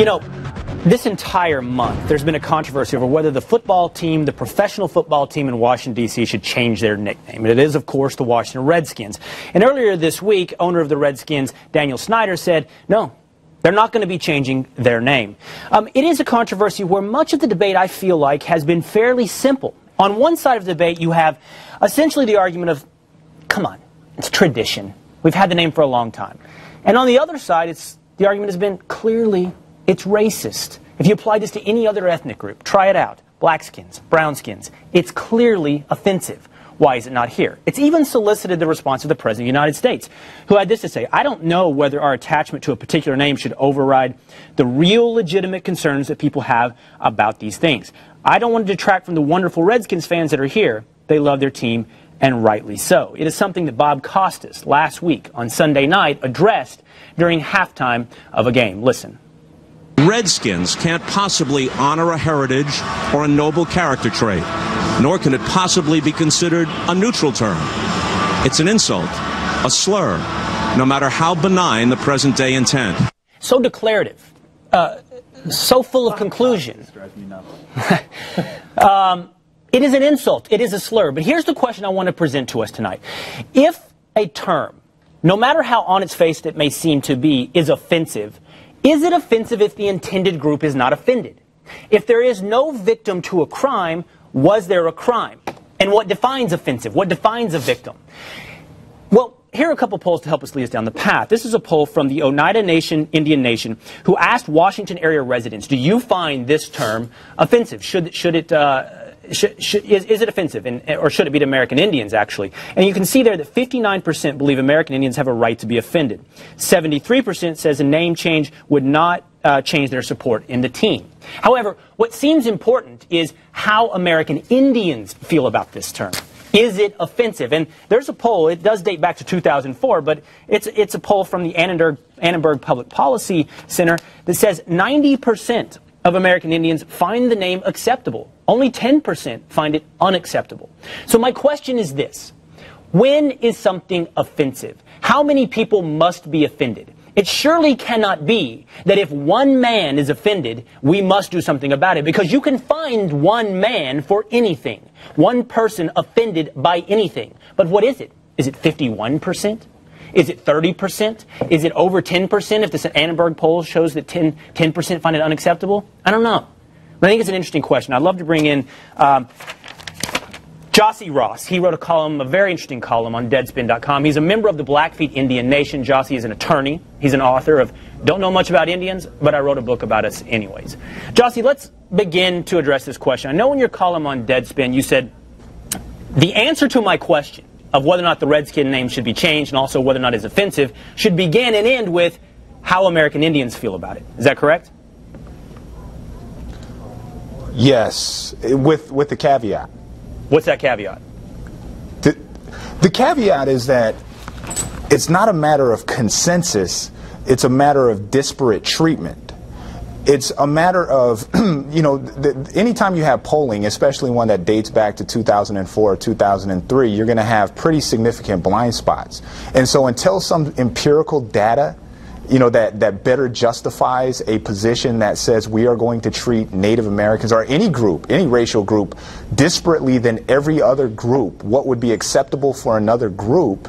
You know, this entire month, there's been a controversy over whether the football team, the professional football team in Washington, D.C., should change their nickname. And it is, of course, the Washington Redskins. And earlier this week, owner of the Redskins, Daniel Snyder, said, no, they're not going to be changing their name. It is a controversy where much of the debate, I feel like, has been fairly simple. On one side of the debate, you have essentially the argument of, come on, it's tradition. We've had the name for a long time. And on the other side, the argument has been clearly it's racist. If you apply this to any other ethnic group, try it out. Blackskins, brownskins. It's clearly offensive. Why is it not here? It's even solicited the response of the President of the United States, who had this to say: I don't know whether our attachment to a particular name should override the real legitimate concerns that people have about these things. I don't want to detract from the wonderful Redskins fans that are here. They love their team, and rightly so. It is something that Bob Costas last week on Sunday night addressed during halftime of a game. Listen. Redskins can't possibly honor a heritage or a noble character trait, nor can it possibly be considered a neutral term. It's an insult, a slur, no matter how benign the present day intent. So declarative, so full of conclusion. It is an insult, it is a slur, but here's the question I want to present to us tonight. If a term, no matter how on its face it may seem to be, is offensive, is it offensive if the intended group is not offended? If there is no victim to a crime, was there a crime? And what defines offensive? What defines a victim? Well, here are a couple polls to help us lead us down the path. This is a poll from the Oneida Nation, Indian Nation, who asked Washington area residents, do you find this term offensive? Is it offensive, or should it be to American Indians, actually? And you can see there that 59% believe American Indians have a right to be offended. 73% says a name change would not change their support in the team. However, what seems important is how American Indians feel about this term. Is it offensive? And there's a poll, it does date back to 2004, but it's a poll from the Annenberg Public Policy Center that says 90% of American Indians find the name acceptable. Only 10% find it unacceptable. So my question is this: when is something offensive? How many people must be offended? It surely cannot be that if one man is offended, we must do something about it, because you can find one man for anything, one person offended by anything. But what is it? Is it 51%? Is it 30%? Is it over 10% if this Annenberg poll shows that 10% find it unacceptable? I don't know. But I think it's an interesting question. I'd love to bring in Gyasi Ross. He wrote a very interesting column on Deadspin.com. He's a member of the Blackfeet Indian Nation. Gyasi is an attorney. He's an author of Don't Know Much About Indians, but I wrote a book about us anyways. Gyasi, let's begin to address this question. I know in your column on Deadspin you said, the answer to my question of whether or not the Redskin name should be changed and also whether or not it's offensive should begin and end with how American Indians feel about it. Is that correct? Yes, with the caveat. What's that caveat? The caveat is that it's not a matter of consensus, it's a matter of disparate treatment. It's a matter of, you know, anytime you have polling, especially one that dates back to 2004 or 2003, you're going to have pretty significant blind spots. And so until some empirical data, you know, that better justifies a position that says we are going to treat Native Americans or any group, any racial group, disparately than every other group, what would be acceptable for another group,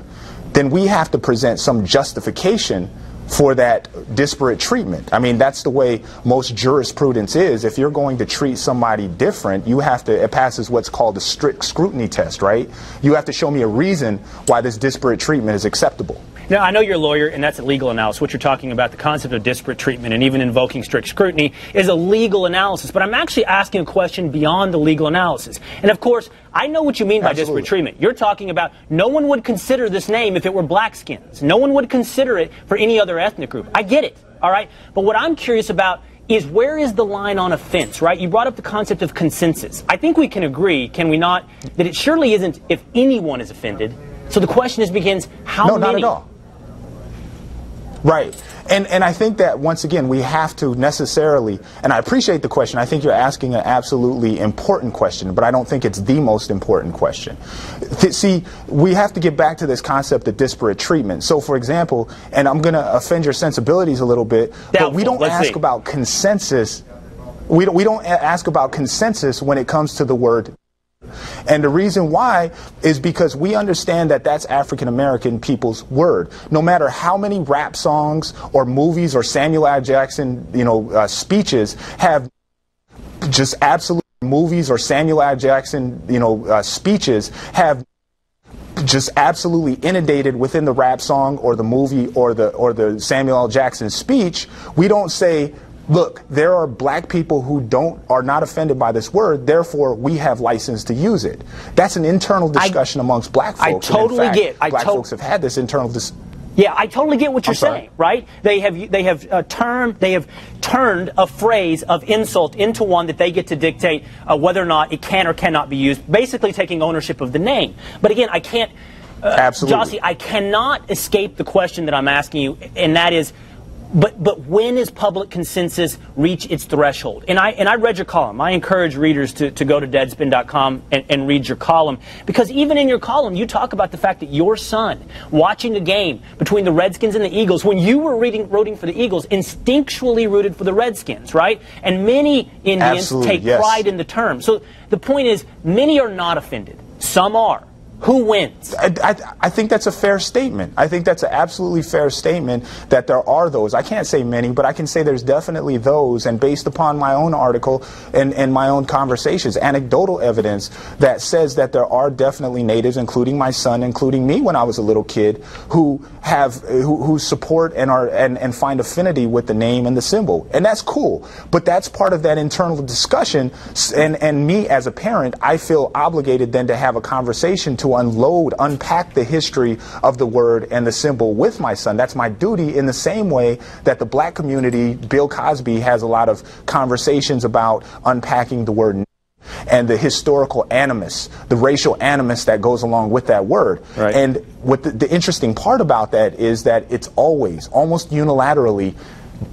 then we have to present some justification for that disparate treatment. I mean, that's the way most jurisprudence is. If you're going to treat somebody different, you have to, it passes what's called a strict scrutiny test, right? You have to show me a reason why this disparate treatment is acceptable. Now, I know you're a lawyer, and that's a legal analysis. What you're talking about, the concept of disparate treatment and even invoking strict scrutiny, is a legal analysis. But I'm actually asking a question beyond the legal analysis. And of course, I know what you mean by disparate treatment. You're talking about no one would consider this name if it were Blackskins. No one would consider it for any other ethnic group. I get it, all right? But what I'm curious about is, where is the line on offense, right? You brought up the concept of consensus. I think we can agree, can we not, that it surely isn't if anyone is offended. So the question begins, how many? No, not at all. Right. And I think that, once again, we have to necessarily, and I appreciate the question. I think you're asking an absolutely important question, but I don't think it's the most important question. See, we have to get back to this concept of disparate treatment. So, for example, and I'm going to offend your sensibilities a little bit, but we don't ask about consensus. We don't ask about consensus when it comes to the word. And the reason why is because we understand that that's African American people's word. No matter how many rap songs or movies or Samuel L. Jackson, speeches have just absolute movies or Samuel L. Jackson, speeches have just absolutely inundated within the rap song or the movie or the Samuel L. Jackson speech. We don't say, look, there are black people who are not offended by this word, therefore we have license to use it. That's an internal discussion amongst black folks. I totally get. Black folks have had this internal discussion. Yeah, I totally get what you're saying, right? They have turned a phrase of insult into one that they get to dictate whether or not it can or cannot be used, basically taking ownership of the name. But again, I can't, absolutely, Gyasi, I cannot escape the question that I'm asking you, and that is, But when does public consensus reach its threshold? And I read your column. I encourage readers to go to deadspin.com and read your column, because even in your column you talk about the fact that your son, watching a game between the Redskins and the Eagles, when you were rooting for the Eagles, instinctually rooted for the Redskins, right? And many Indians take pride in the term. So the point is, many are not offended. Some are. Who wins? I think that's a fair statement. I think that's an absolutely fair statement that there are those. I can't say many, but I can say there's definitely those, and based upon my own article and my own conversations, anecdotal evidence that says that there are definitely natives, including my son, including me when I was a little kid, who support and find affinity with the name and the symbol. And that's cool. But that's part of that internal discussion, and me as a parent, I feel obligated then to have a conversation to unpack the history of the word and the symbol with my son. That's my duty, in the same way that the black community, Bill Cosby, has a lot of conversations about unpacking the word and the historical animus, the racial animus that goes along with that word. Right. And what the interesting part about that is that it's always, almost unilaterally,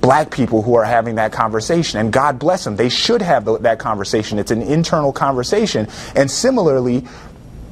black people who are having that conversation, and God bless them. They should have that conversation. It's an internal conversation. And similarly,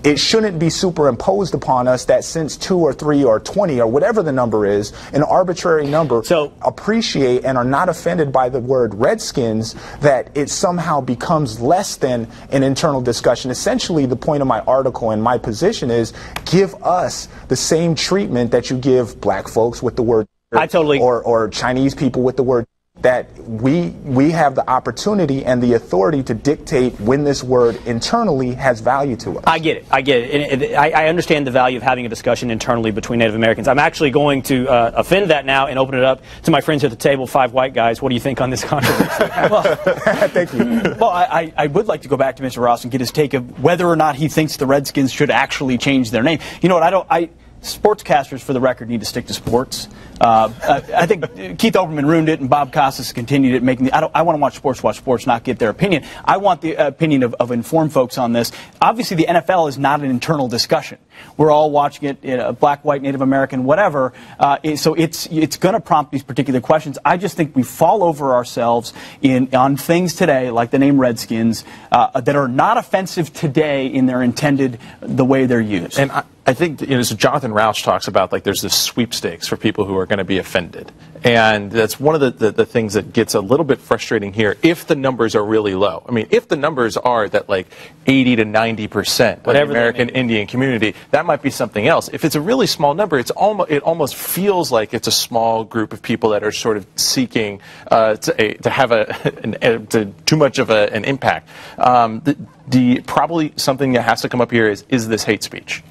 it shouldn't be superimposed upon us that since 2 or 3 or 20 or whatever the number is, an arbitrary number, appreciate and are not offended by the word Redskins, that it somehow becomes less than an internal discussion. Essentially, the point of my article and my position is, give us the same treatment that you give black folks with the word or Chinese people with the word, that we have the opportunity and the authority to dictate when this word internally has value to us. I get it. And I understand the value of having a discussion internally between Native Americans. I'm actually going to offend that now and open it up to my friends at the table, 5 white guys. What do you think on this controversy? Thank you. Well, I would like to go back to Mr. Ross and get his take of whether or not he thinks the Redskins should actually change their name. You know what, sportscasters, for the record, need to stick to sports. I think Keith Olbermann ruined it, and Bob Costas continued it, making I want to watch sports, not get their opinion. I want the opinion of informed folks on this. Obviously, the NFL is not an internal discussion. We're all watching it, black, white, Native American, whatever. So it's going to prompt these particular questions. I just think we fall over ourselves on things today, like the name Redskins, that are not offensive today in their intended, the way they're used. And I think, so Jonathan Rauch talks about, like, there's this sweepstakes for people who are going to be offended. And that's one of the things that gets a little bit frustrating here, if the numbers are really low. I mean, if the numbers are that, like, 80 to 90% of the American Indian community, that might be something else. If it's a really small number, it almost feels like it's a small group of people that are sort of seeking to have too much of an impact. Probably something that has to come up here is this hate speech.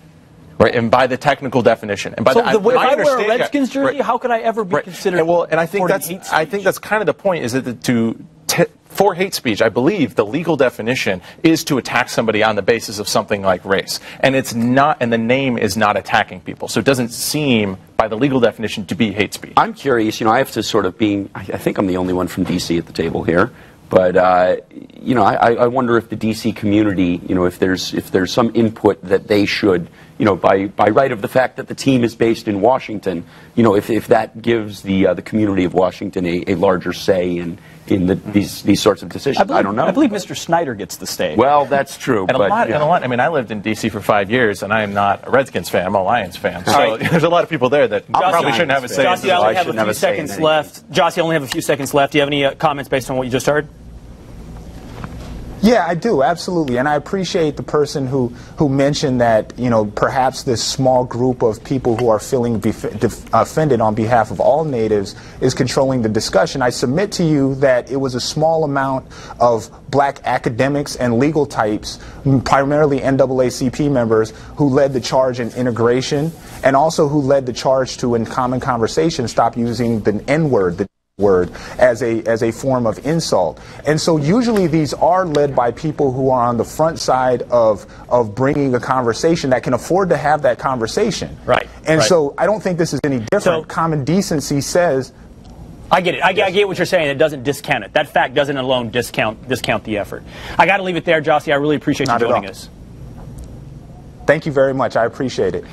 Right, and by the technical definition, and by so if I wear a Redskins jersey, how could I ever be considered? And I think that's kind of the point. Is that for hate speech, I believe the legal definition is to attack somebody on the basis of something like race, and it's not, and the name is not attacking people. So it doesn't seem, by the legal definition, to be hate speech. I'm curious. I have to sort of I think I'm the only one from D.C. at the table here. But, I wonder if the D.C. community, if there's some input that they should, by right of the fact that the team is based in Washington, if that gives the community of Washington a larger say in these sorts of decisions. I don't know. I believe Mr. Snyder gets the stay. Well, that's true. And a lot. I mean, I lived in D.C. for 5 years, and I am not a Redskins fan. I'm a Lions fan. So right. There's a lot of people there that probably shouldn't have a say. Gyasi, I only have a few seconds left. Gyasi, I only have a few seconds left. Do you have any comments based on what you just heard? Yeah, I do, absolutely. And I appreciate the person who mentioned that, perhaps this small group of people who are feeling offended on behalf of all natives is controlling the discussion. I submit to you that it was a small amount of black academics and legal types, primarily NAACP members, who led the charge in integration and also who led the charge to, in common conversation, stop using the N-word, word as a form of insult. And so usually these are led by people who are on the front side of bringing a conversation that can afford to have that conversation. Right. And so I don't think this is any different. So, common decency says, I get it. I get what you're saying. It doesn't discount it. That fact doesn't alone discount the effort. I got to leave it there, Gyasi. I really appreciate you joining us. Thank you very much. I appreciate it.